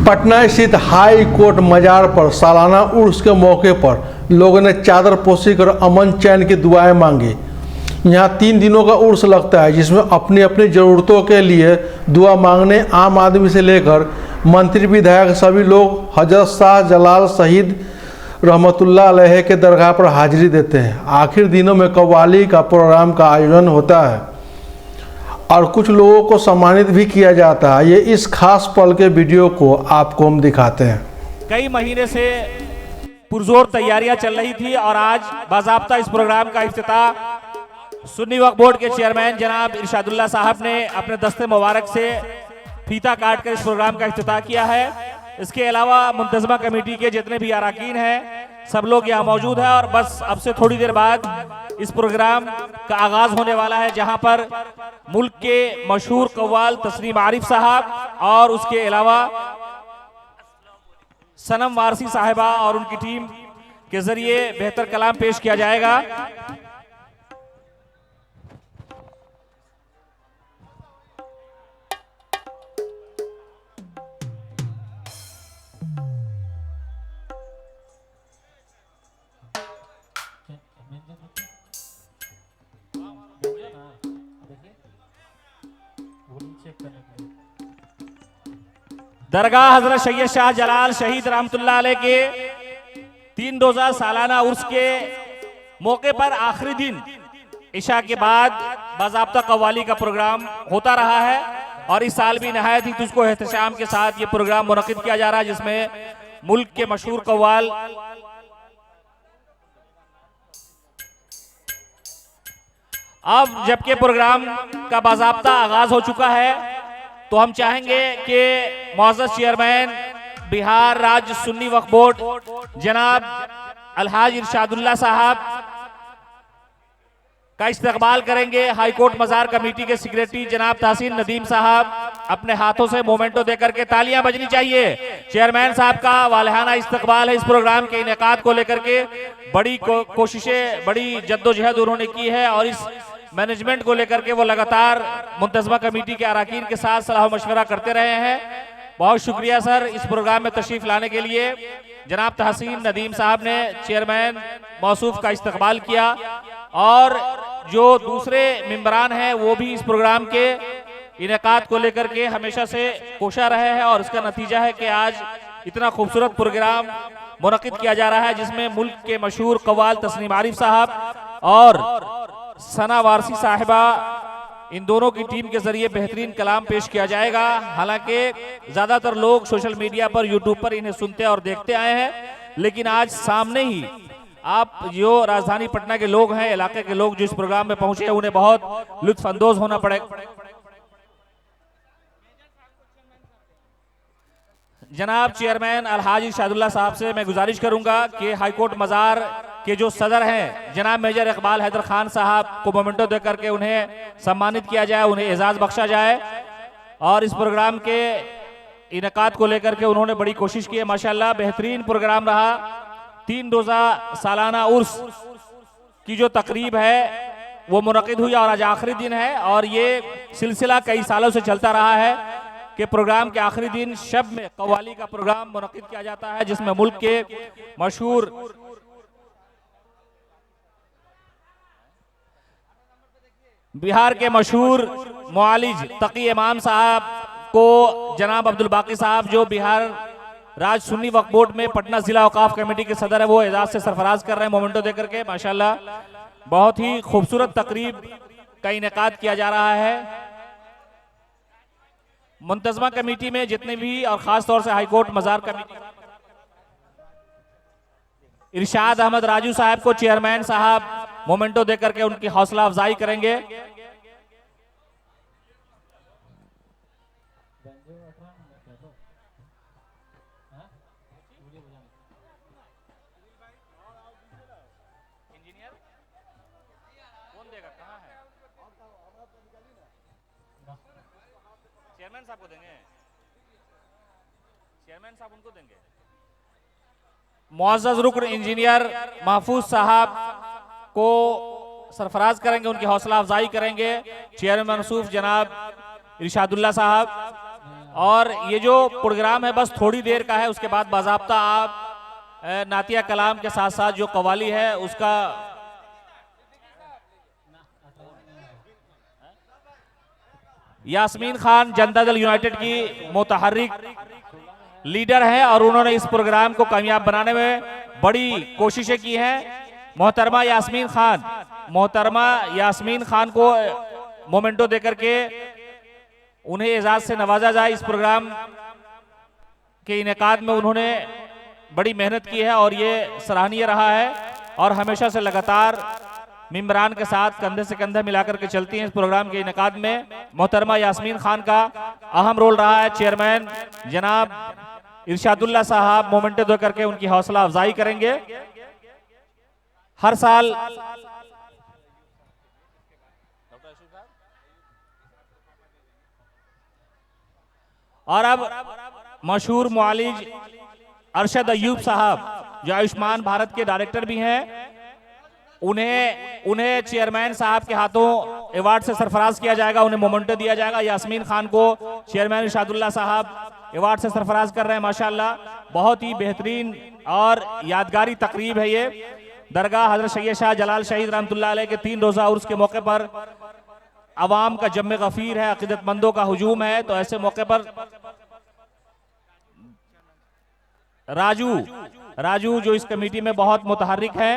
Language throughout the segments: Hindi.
पटना स्थित हाई कोर्ट मजार पर सालाना उर्स के मौके पर लोगों ने चादर पोशी कर अमन चैन की दुआएं मांगी। यहाँ 3 दिनों का उर्स लगता है, जिसमें अपनी अपनी ज़रूरतों के लिए दुआ मांगने आम आदमी से लेकर मंत्री विधायक सभी लोग हजरत शाह जलाल शहीद रहमतुल्लाह अलैह के दरगाह पर हाजिरी देते हैं। आखिर दिनों में कव्वाली का प्रोग्राम का आयोजन होता है और कुछ लोगों को सम्मानित भी किया जाता है। ये इस खास पल के वीडियो को आपको हम दिखाते हैं। कई महीने से पुरजोर तैयारियां चल रही थी और आज बाज़ाब्ता इस प्रोग्राम का इफ्तिताह सुन्नी वक्फ बोर्ड के चेयरमैन जनाब इरशादुल्लाह साहब ने अपने दस्ते मुबारक से फीता काट कर इस प्रोग्राम का इफ्तिताह किया है। इसके अलावा मुंतज़मा कमेटी के जितने भी अरकान हैं सब लोग यहाँ मौजूद हैं और बस अब से थोड़ी देर बाद इस प्रोग्राम का आगाज होने वाला है, जहां पर मुल्क के मशहूर कव्वाल तस्नीम आरिफ साहब और उसके अलावा सनम वारसी साहिबा और उनकी टीम के जरिए बेहतर कलाम पेश किया जाएगा। दरगाह हजरत सैयद शाह जलाल शहीद रहमतुल्लाह अलैह के 3 रोजा सालाना उर्स के मौके पर आखिरी दिन इशा के बाद बाज़ाब्ता कव्वाली का प्रोग्राम होता रहा है और इस साल भी नहायत ही तुझको एहतशाम के साथ ये प्रोग्राम मुनक्किद किया जा रहा है, जिसमें मुल्क के मशहूर कव्वाल अब जबकि प्रोग्राम का बाज़ाब्ता आगाज हो चुका है तो हम चाहेंगे कि मौजूद चेयरमैन बिहार राज्य सुन्नी वक्फ बोर्ड जनाब अलहाज इरशादुल्लाह साहब का इस्तकबाल करेंगे। हाई कोर्ट मजार कमेटी के सेक्रेटरी जनाब तहसीन नदीम साहब अपने हाथों से मोमेंटो देकर के तालियां बजनी चाहिए। चेयरमैन साहब का वालहाना इस्तकबाल है। इस प्रोग्राम के इनेकाद को लेकर के बड़ी कोशिशें, बड़ी जद्दोजहद उन्होंने की है और इस मैनेजमेंट को लेकर के वो लगातार मुंतज़मा कमेटी के अरकान के साथ सलाह मशवरा करते रहे हैं। बहुत शुक्रिया सर इस प्रोग्राम में तशरीफ लाने के लिए। जनाब तहसीन नदीम साहब ने चेयरमैन मौसूफ का इस्तकबाल किया और जो दूसरे मेंबरान हैं वो भी इस प्रोग्राम के इनेकाद को लेकर के हमेशा से कोशा रहे हैं और इसका नतीजा है कि आज इतना खूबसूरत प्रोग्राम मुनक्किद किया जा रहा है, जिसमें मुल्क के मशहूर कव्वाल तस्नीम आरिफ साहब और सना वारसी साहिबा इन दोनों की टीम के जरिए बेहतरीन कलाम पेश किया जाएगा। हालांकि ज्यादातर लोग सोशल मीडिया पर, यूट्यूब पर इन्हें सुनते और देखते आए हैं, लेकिन आज सामने ही आप जो राजधानी पटना के लोग हैं, इलाके के लोग जो इस प्रोग्राम में पहुंचे हैं, उन्हें बहुत लुत्फ अंदोज होना पड़ेगा। जनाब चेयरमैन अलहाज इरशादुल्लाह साहब से मैं गुजारिश करूंगा कि हाईकोर्ट मजार के जो सदर हैं जनाब मेजर इकबाल हैदर खान साहब को मोमेंटो देकर के उन्हें सम्मानित किया जाए, उन्हें एजाज बख्शा जाए और इस प्रोग्राम के इनेकाद को लेकर के उन्होंने बड़ी कोशिश की है। माशाल्लाह बेहतरीन प्रोग्राम रहा। 3 रोजा सालाना उर्स की जो तकरीब है वो मुनक्किद हुई और आज आखिरी दिन है और ये सिलसिला कई सालों से चलता रहा है कि प्रोग्राम के आखिरी दिन शब में कव्वाली का प्रोग्राम मुनक्किद किया जाता है, जिसमें मुल्क के मशहूर बिहार के मशहूर मुआलिज तकी इमाम साहब को जनाब अब्दुल बाकी साहब जो बिहार राज्य सुन्नी वक्फ बोर्ड में पटना जिला औकाफ कमेटी के सदर है, वो एजाज से सरफराज कर रहे हैं मोमेंटो देकर के। माशाल्लाह बहुत ही खूबसूरत तकरीब का इनेकाद किया जा रहा है। मुंतज़मा कमेटी में जितने भी और खास तौर से हाईकोर्ट मजार कमेटी इरशाद अहमद राजू साहब को चेयरमैन साहब मोमेंटो देकर के उनकी हौसला अफजाई करेंगे। चेयरमैन साहब को देंगे, चेयरमैन साहब उनको देंगे। मुअज़्ज़ज़ रुकन इंजीनियर महफूज साहब को सरफराज करेंगे, उनकी हौसला अफजाई करेंगे। चेयरमैन मौसूफ जनाब इरशादुल्लाह साहब और ये जो प्रोग्राम है बस थोड़ी देर का है, उसके बाद बाज़ाब्ता आप नातिया कलाम के साथ साथ जो कवाली है उसका यास्मीन खान जनता दल यूनाइटेड की मुतहर्रिक लीडर है और उन्होंने इस प्रोग्राम को कामयाब बनाने में बड़ी कोशिशें की हैं। मोहतरमा यास्मीन खान को मोमेंटो देकर के उन्हें एजाज से नवाजा जाए। इस प्रोग्राम के इनेकाद में उन्होंने बड़ी मेहनत की है और ये सराहनीय रहा है और हमेशा से लगातार मेंबरान के साथ कंधे से कंधा मिलाकर के चलती हैं। इस प्रोग्राम के इनेकाद में मोहतरमा यास्मीन खान का अहम रोल रहा है। चेयरमैन जनाब इरशादुल्लाह साहब मोमेंटो दे करके उनकी हौसला अफजाई करेंगे। हर साल और अब मशहूर मुआलिज अरशद अय्यूब साहब जो आयुष्मान भारत के डायरेक्टर भी हैं, उन्हें चेयरमैन साहब के हाथों अवार्ड से सरफराज किया जाएगा, उन्हें मोमेंटो दिया जाएगा। यास्मीन खान को चेयरमैन इरशादुल्लाह साहब अवार्ड से सरफराज कर रहे हैं। माशाल्लाह बहुत ही बेहतरीन और यादगारी तकरीब है ये। दरगाह हजरत सैयद शाह जलाल शहीद रहमतुल्लाह अलैह के 3 रोजा उर्स के मौके पर अवाम का जम्मे गफीर है, अकीदतमंदों का हुजूम है, तो ऐसे मौके पर राजू जो इस कमेटी में बहुत मुतहर्रिक है,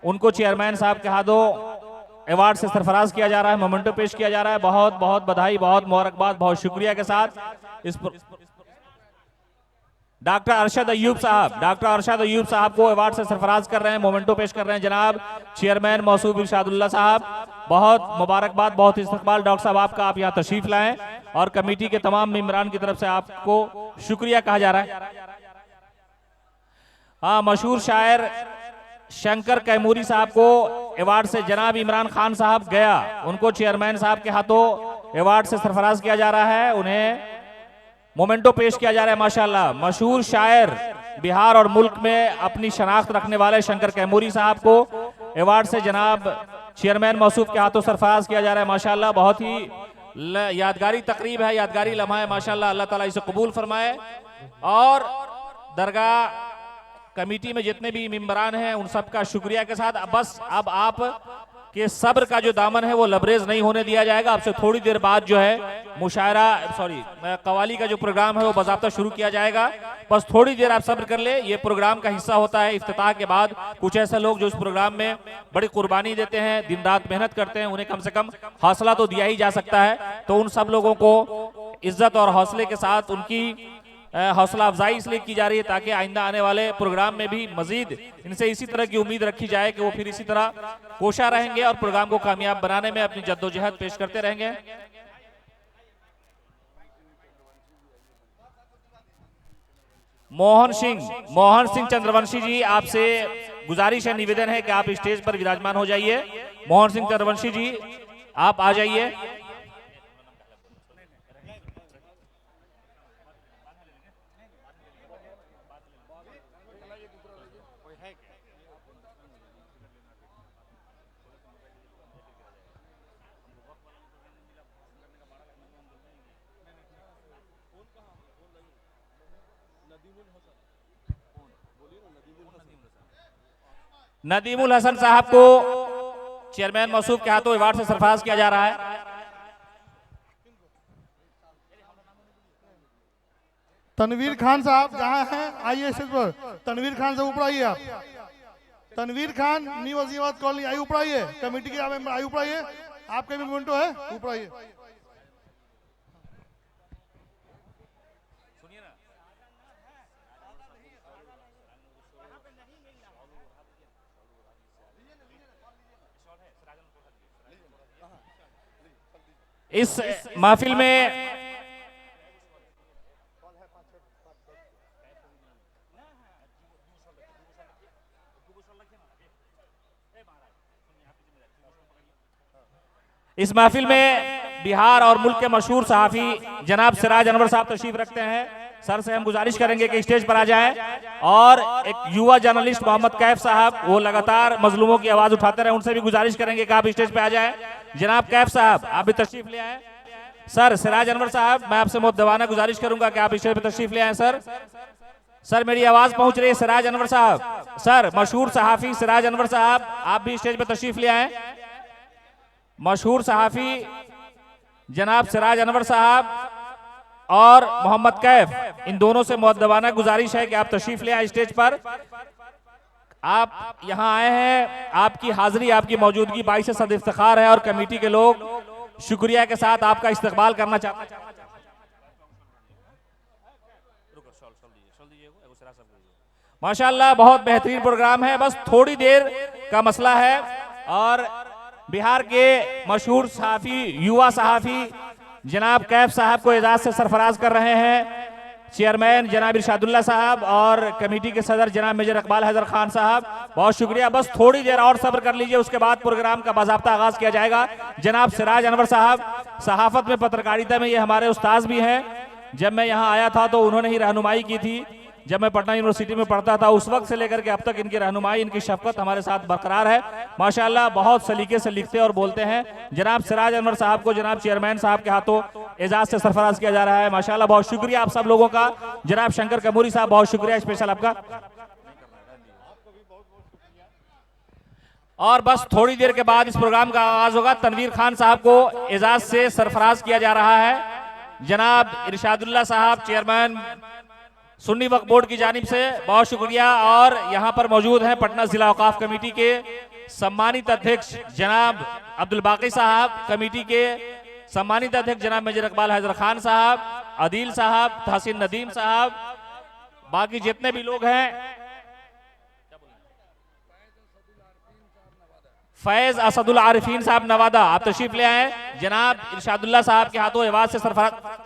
उनको चेयरमैन साहब के हाथों अवार्ड से सरफराज किया जा रहा है, मोमेंटो पेश किया जा रहा है। बहुत बहुत बधाई, बहुत मुबारकबाद, बहुत शुक्रिया के साथ इस डॉक्टर अरशद अय्यूब साहब को अवार्ड से सरफराज कर रहे हैं, मोमेंटो पेश कर रहे हैं जनाब चेयरमैन मौसूफ इरशादुल्लाह साहब। बहुत मुबारकबाद, बहुत इस्तकबाल डॉक्टर साहब आपका, आप यहाँ तशरीफ लाएं और कमेटी के तमाम मेंबरान की तरफ से आपको शुक्रिया कहा जा रहा है। हाँ, मशहूर शायर शंकर कैमूरी साहब को अवार्ड से जनाब इमरान खान साहब गया, उनको चेयरमैन साहब के हाथों अवार्ड से सरफराज किया जा रहा है, उन्हें मोमेंटो पेश किया जा रहा है। माशाल्लाह मशहूर शायर बिहार और मुल्क में अपनी शनाख्त रखने वाले शंकर कैमूरी साहब को अवार्ड से जनाब चेयरमैन मौसूफ के हाथों सरफराज किया जा रहा है। माशाल्लाह बहुत ही यादगारी तकरीब है, यादगारी लम्हा है। माशाल्लाह अल्लाह ताला इसे कबूल फरमाए और दरगाह कमेटी में जितने भी मेंबरान हैं उन सब का शुक्रिया के साथ बस अब आप के सब्र का जो दामन है वो लबरेज नहीं होने दिया जाएगा। आपसे थोड़ी देर बाद जो है कवाली का जो प्रोग्राम है वो बाज़ाब्ता शुरू किया जाएगा। बस थोड़ी देर आप सब्र कर ले, ये प्रोग्राम का हिस्सा होता है। इफ्तिताह के बाद कुछ ऐसे लोग जो इस प्रोग्राम में बड़ी कुर्बानी देते हैं, दिन रात मेहनत करते हैं, उन्हें कम से कम हौसला तो दिया ही जा सकता है। तो उन सब लोगों को इज्जत और हौसले के साथ उनकी हौसला अफजाई इसलिए की जा रही है ताकि आइंदा आने वाले प्रोग्राम में भी मजीद इनसे इसी तरह की उम्मीद रखी जाए कि वो फिर इसी तरह कोशा रहेंगे और प्रोग्राम को कामयाब बनाने में अपनी जद्दोजहद पेश करते रहेंगे। मोहन सिंह चंद्रवंशी जी, आपसे गुजारिश है, निवेदन है कि आप स्टेज पर विराजमान हो जाइए। मोहन सिंह चंद्रवंशी जी आप आ जाइए। नदीमुल हसन साहब को चेयरमैन मौसूफ के हाथों अवार्ड से सरफराज किया जा रहा है। तनवीर खान साहब जहां हैं आइए स्टेज पर। तनवीर खान से ऊपर आइए आप। तनवीर खान न्यू वजीराबाद कॉलोनी आइए ऊपर आइए। कमेटी के आइए ऊपर आइए, आपका भी मोमेंटो है, ऊपर आइए। इस महफिल में बिहार और मुल्क के मशहूर सहाफी जनाब सिराज अनवर साहब तशरीफ रखते हैं। सर से हम गुजारिश करेंगे कि स्टेज पर आ जाएं और एक युवा जर्नलिस्ट मोहम्मद कैफ साहब, वो लगातार मजलूमों की आवाज उठाते रहे, उनसे भी गुजारिश करेंगे कि आप स्टेज पे आ जाएं। जनाब कैफ साहब आप भी तशरीफ ले आए। सर सिराज अनवर साहब, मैं आपसे मुद्दवाना गुजारिश करूंगा कि आप स्टेज पर तशरीफ ले आए। सर मेरी आवाज पहुंच रही है? सिराज अनवर साहब, सर मशहूर सहाफी सिराज अनवर साहब, आप भी स्टेज पर तशरीफ ले आए। मशहूर सहाफी जनाब सिराज अनवर साहब और मोहम्मद कैफ, इन दोनों से मुद्दवाना गुजारिश है कि आप तशरीफ ले आए स्टेज पर। आप यहां आए हैं, आपकी हाजिरी, आपकी मौजूदगी बाइस सद इफ्तिखार है और कमेटी के लोग शुक्रिया के साथ आपका इस्तकबाल करना चाहते हैं। माशाअल्लाह बहुत बेहतरीन प्रोग्राम है, बस थोड़ी देर का मसला है। और बिहार के मशहूर सहाफी, युवा सहाफी जनाब कैफ साहब को एजाज से सरफराज कर रहे हैं चेयरमैन जनाब इरशादुल्लाह साहब और कमेटी के सदर जनाब मेजर इकबाल हैदर खान साहब, बहुत शुक्रिया। बस थोड़ी देर और सब्र कर लीजिए, उसके बाद प्रोग्राम का बाज़ाब्ता आगाज किया जाएगा। जनाब सिराज अनवर साहब सहाफत में, पत्रकारिता में ये हमारे उस्ताद भी हैं। जब मैं यहाँ आया था तो उन्होंने ही रहनुमाई की थी। जब मैं पटना यूनिवर्सिटी में पढ़ता था उस वक्त से लेकर के अब तक इनकी रहनुमाई, इनकी शफकत हमारे साथ बरकरार है। माशाअल्लाह बहुत सलीके से लिखते और बोलते हैं। जनाब सिराज अनवर साहब को जनाब चेयरमैन साहब के हाथों एजाज से सरफराज किया जा रहा है। माशाअल्लाह बहुत शुक्रिया आप सब लोगों का। जनाब शंकर कमूरी साहब बहुत शुक्रिया स्पेशल आपका। और बस थोड़ी देर के बाद इस प्रोग्राम का आगाज होगा। तनवीर खान साहब को एजाज से सरफराज किया जा रहा है। जनाब इरशादुल्लाह साहब चेयरमैन सुन्नी वक्फ बोर्ड की जानिब से बहुत शुक्रिया। और यहाँ पर मौजूद हैं पटना जिला औकाफ कमेटी के सम्मानित अध्यक्ष जनाब अब्दुल बाकी साहब, कमेटी के सम्मानित अध्यक्ष जनाब मेजर इकबाल हैदर खान साहब, अदील साहब, तहसीन नदीम साहब, बाकी जितने भी लोग हैं, फैज असदुल आरिफीन साहब नवादा, आप तशरीफ ले आए। जनाब इरशादुल्लाह साहब के हाथों एवाज से सरफराज।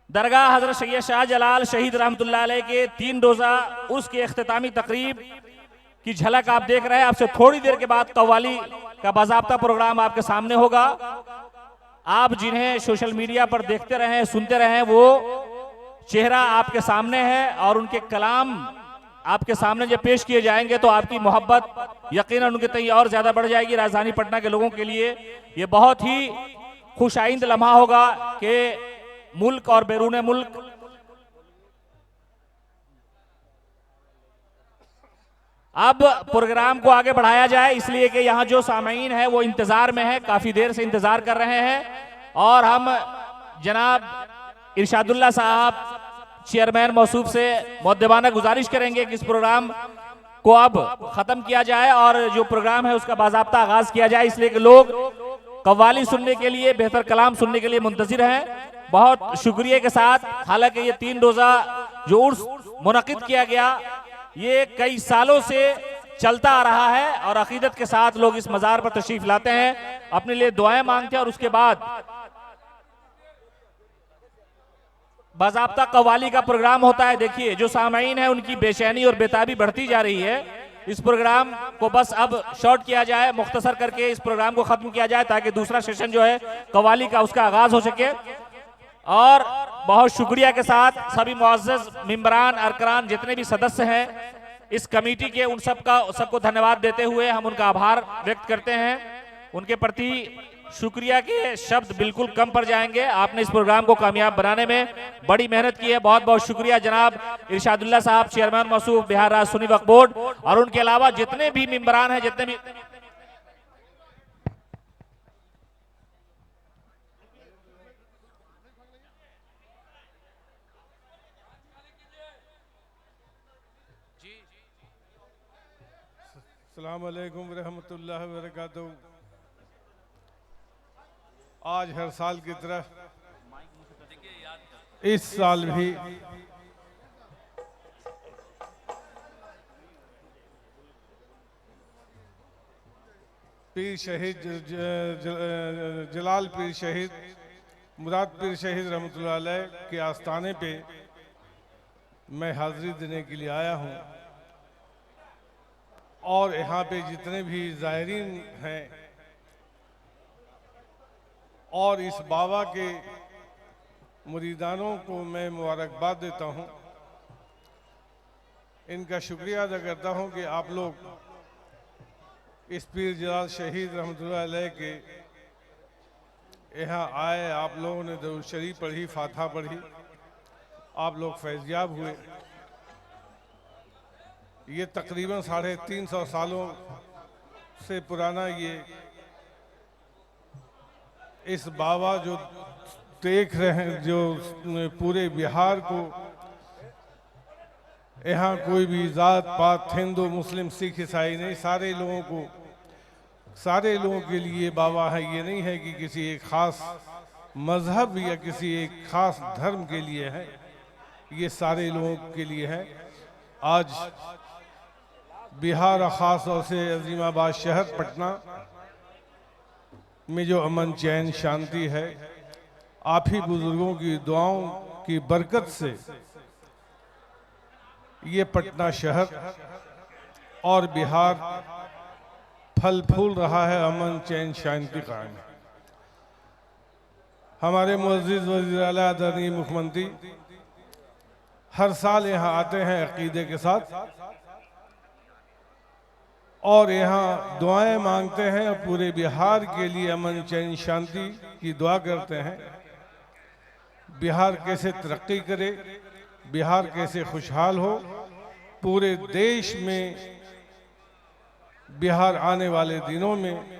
दरगाह हजरत सैयद शाह जलाल शहीद रहमतुल्लाह अलैह के 3 रोजा उर्स की इख्तितामी तकरीब की झलक आप देख रहे हैं। आपसे थोड़ी देर के बाद कव्वाली का बाज़ाब्ता प्रोग्राम आपके सामने होगा। आप जिन्हें सोशल मीडिया पर देखते रहे, सुनते रहे, वो चेहरा आपके सामने है और उनके कलाम आपके सामने जब पेश किए जाएंगे तो आपकी मोहब्बत यकीनन उनके तय और ज्यादा बढ़ जाएगी। राजधानी पटना के लोगों के लिए ये बहुत ही खुशाइंद लम्हा होगा कि मुल्क और बैरून मुल्क अब प्रोग्राम को आगे बढ़ाया जाए, इसलिए कि यहाँ जो सामीन है वो इंतजार में है, काफी देर से इंतजार कर रहे हैं। और हम जनाब इरशादुल्लाह साहब चेयरमैन मौसूफ से मुद्दबाना गुजारिश करेंगे कि इस प्रोग्राम को अब खत्म किया जाए और जो प्रोग्राम है उसका बाज़ाब्ता आगाज किया जाए, इसलिए कि लोग कव्वाली सुनने के लिए, बेहतर कलाम सुनने के लिए मुंतजिर हैं। बहुत शुक्रिया के साथ, हालांकि ये 3 रोजा जो उर्स मुनक़िद किया गया ये कई सालों से चलता आ रहा है और अकीदत के साथ लोग इस मज़ार पर तशरीफ लाते हैं, अपने लिए दुआएं मांगते हैं और उसके बाद बाज़ाब्ता कव्वाली का प्रोग्राम होता है। देखिए जो सामीन है उनकी बेचैनी और बेताबी बढ़ती जा रही है। इस प्रोग्राम को बस अब शॉर्ट किया जाए, मुख्तसर करके इस प्रोग्राम को खत्म किया जाए ताकि दूसरा सेशन जो है कव्वाली का उसका आगाज हो सके। और बहुत शुक्रिया के साथ सभी मुअज़्ज़ज़ मेंबरान, अरकान, जितने भी सदस्य हैं इस कमेटी के, उन सबको धन्यवाद देते हुए हम उनका आभार व्यक्त करते हैं। उनके प्रति शुक्रिया के शब्द बिल्कुल कम पड़ जाएंगे। आपने इस प्रोग्राम को कामयाब बनाने में बड़ी मेहनत की है, बहुत बहुत शुक्रिया। जनाब इरशादुल्लाह साहब चेयरमैन मौसूफ बिहार राज्य सुन्नी वक्फ बोर्ड और उनके अलावा जितने भी मेंबरान हैं, जितने भी अस्सलाम वालेकुम रहमतुल्लाहि व बरकातहू। आज हर साल की तरह इस साल भी पीर शहीद जलाल पीर शहीद मुराद पीर शहीद रहमतुल्लाह अलैह के आस्थाने पे मैं हाज़िरी देने के लिए आया हूँ। और यहाँ पे जितने भी ज़ायरीन हैं और इस बाबा के मुरीदानों को मैं मुबारकबाद देता हूँ, इनका शुक्रिया अदा करता हूँ कि आप लोग इस पीर जलाल शहीद रहमतुल्लाह अलैह के यहाँ आए, आप लोगों ने दरूद शरीफ पढ़ी, फातिहा पढ़ी, आप लोग फैज़याब हुए। ये तकरीबन 350 सालों से पुराना ये इस बाबा जो देख रहे हैं, जो पूरे बिहार को, यहाँ कोई भी जात पात, हिंदू मुस्लिम सिख ईसाई नहीं, सारे लोगों के लिए बाबा है। ये नहीं है कि किसी एक खास मजहब या किसी एक खास धर्म के लिए है, ये सारे लोगों के लिए है। आज बिहार और ख़ास तौर से अजीमाबाद शहर पटना में जो अमन चैन शांति है, आप ही बुजुर्गों की दुआओं की बरकत से ये पटना शहर और बिहार फल फूल रहा है, अमन चैन शांति कायम है। हमारे मुअज़्ज़िज़ वज़ीर आला आदरणीय मुख्यमंत्री हर साल यहाँ आते हैं अकीदे के साथ और यहाँ दुआएं मांगते हैं और पूरे बिहार के लिए अमन चैन शांति की दुआ करते हैं। बिहार कैसे तरक्की करे, बिहार कैसे खुशहाल हो, पूरे देश में बिहार आने वाले दिनों में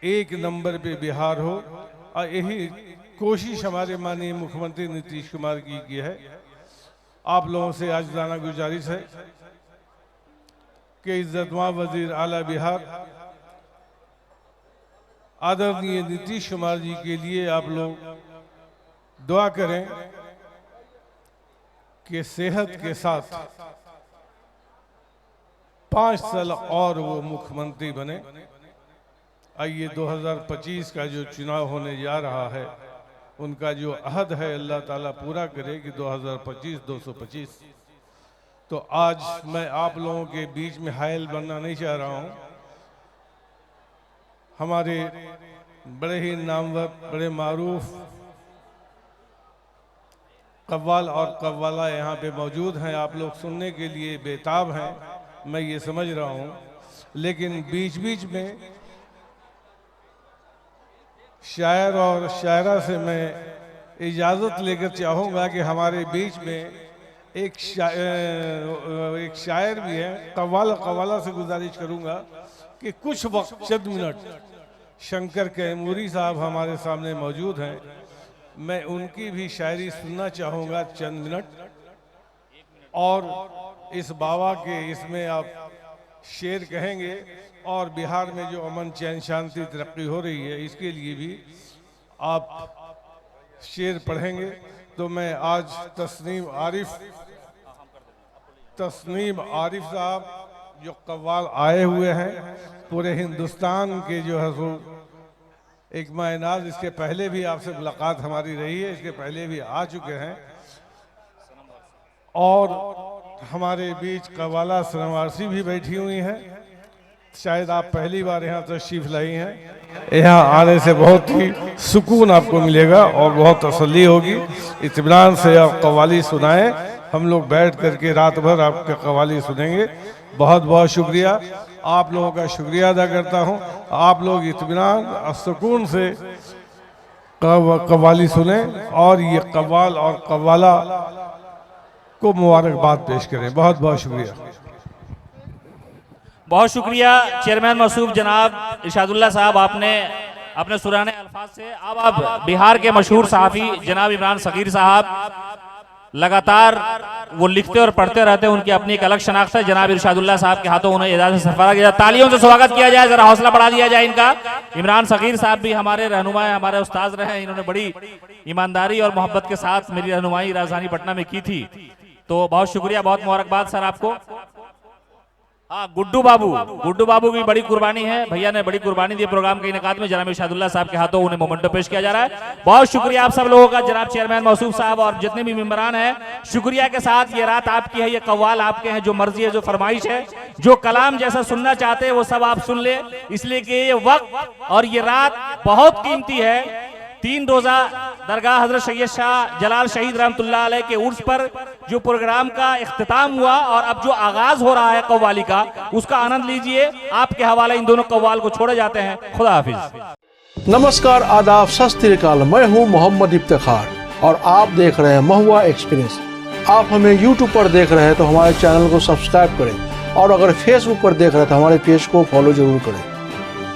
एक नंबर पे बिहार हो, और यही कोशिश हमारे माननीय मुख्यमंत्री नीतीश कुमार की है। आप लोगों से आज जाना गुजारिश है कि इज्जतमां वजीर आला बिहार आदरणीय नीतीश कुमार जी के लिए आप लोग दुआ करें कि सेहत के साथ 5 साल और वो मुख्यमंत्री बने। आइए 2025 का जो चुनाव होने जा रहा है, उनका जो अहद है अल्लाह ताला पूरा करे कि 2025 225। तो आज मैं आप लोगों के बीच में हायल बनना नहीं चाह रहा हूँ। हमारे बड़े ही नामवर, बड़े मारूफ कव्वाल और कव्वाला यहाँ पे मौजूद हैं, आप लोग सुनने के लिए बेताब हैं, मैं ये समझ रहा हूँ। लेकिन बीच बीच में शायर और शायरा से मैं इजाज़त लेकर चाहूँगा कि हमारे बीच में एक शायर भी है, कव्वाला से गुजारिश करूँगा कि कुछ वक्त चंद मिनट शंकर कैमूरी साहब हमारे सामने मौजूद हैं, मैं उनकी भी शायरी सुनना चाहूँगा चंद मिनट। और इस बाबा के इसमें आप शेर कहेंगे और बिहार में जो अमन चैन शांति तरक्की हो रही है, इसके लिए भी आप शेर पढ़ेंगे। तो मैं आज तस्नीम आरिफ साहब जो कव्वाल आए हुए हैं, पूरे हिंदुस्तान के जो है सो एक मायनाज, इसके पहले भी आपसे मुलाकात हमारी रही है, इसके पहले भी आ चुके हैं। और हमारे बीच कव्वाला सनवारसी भी बैठी हुई हैं, शायद आप पहली बार यहाँ तशरीफ लाई हैं। यहाँ आने से बहुत ही सुकून आपको मिलेगा और बहुत तसल्ली होगी। इत्मीनान से आप कव्वाली सुनाएं, हम लोग बैठ करके रात भर आपके कव्वाली सुनेंगे। बहुत बहुत शुक्रिया, आप लोगों का शुक्रिया अदा करता हूँ। आप लोग इत्मीनान और सुकून से कव्वाली सुने और ये कव्वाल और कव्वाला को मुबारकबाद पेश करें। बहुत बहुत शुक्रिया। बहुत शुक्रिया चेयरमैन मसूफ जनाब इरशादुल्लाह साहब, आपने अपने सुराने अल्फाज से अब आप बिहार के मशहूर सहाफ़ी जनाब इमरान सगीर साहब लगातार वो लिखते और पढ़ते रहते हैं, उनकी अपनी एक अलग शनाख्त है। जनाब इरशादुल्लाह साहब के हाथों उन्हें एजाज़ से सरफराज किया, तालियों से स्वागत किया जाए, जरा हौसला बढ़ा दिया जाए इनका। इमरान सगीर साहब भी हमारे रहनुमा है, हमारे उस्ताद रहे, इन्होंने बड़ी ईमानदारी और मोहब्बत के साथ मेरी रहनुमाई राजधानी पटना में की थी। तो बहुत शुक्रिया, बहुत मुबारकबाद सर आपको। हाँ, गुड्डू बाबू भी बड़ी कुर्बानी है, भैया ने बड़ी कुर्बानी दी प्रोग्राम के इनेकाद में। जनाब इरशादुल्लाह साहब के हाथों उन्हें मोमेंटो पेश किया जा रहा है। बहुत शुक्रिया आप सब लोगों का, जनाब चेयरमैन मौसूफ साहब और जितने भी मेंबरान हैं, शुक्रिया के साथ ये रात आपकी है, ये कव्वाल आपके हैं, जो मर्जी है, जो फरमाइश है, जो कलाम जैसा सुनना चाहते हैं वो सब आप सुन ले, इसलिए कि ये वक्त और ये रात बहुत कीमती है। 3 रोजा दरगाह हजरत सैयद शाह जलाल शहीद रहमतुल्लाह अलैह के उर्स पर जो प्रोग्राम का इख्तिताम हुआ और अब जो आगाज हो रहा है कव्वाली का, उसका आनंद लीजिए। आपके हवाले इन दोनों कव्वाल को छोड़े जाते हैं। खुदा हाफिज। नमस्कार, आदाब, सत श्री अकाल। मैं हूं मोहम्मद इफ्तिखार और आप देख रहे हैं महुआ एक्सप्रेस। आप हमें YouTube पर देख रहे हैं तो हमारे चैनल को सब्सक्राइब करें और अगर Facebook पर देख रहे हैं तो हमारे पेज को फॉलो जरूर करें।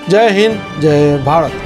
जय हिंद, जय भारत।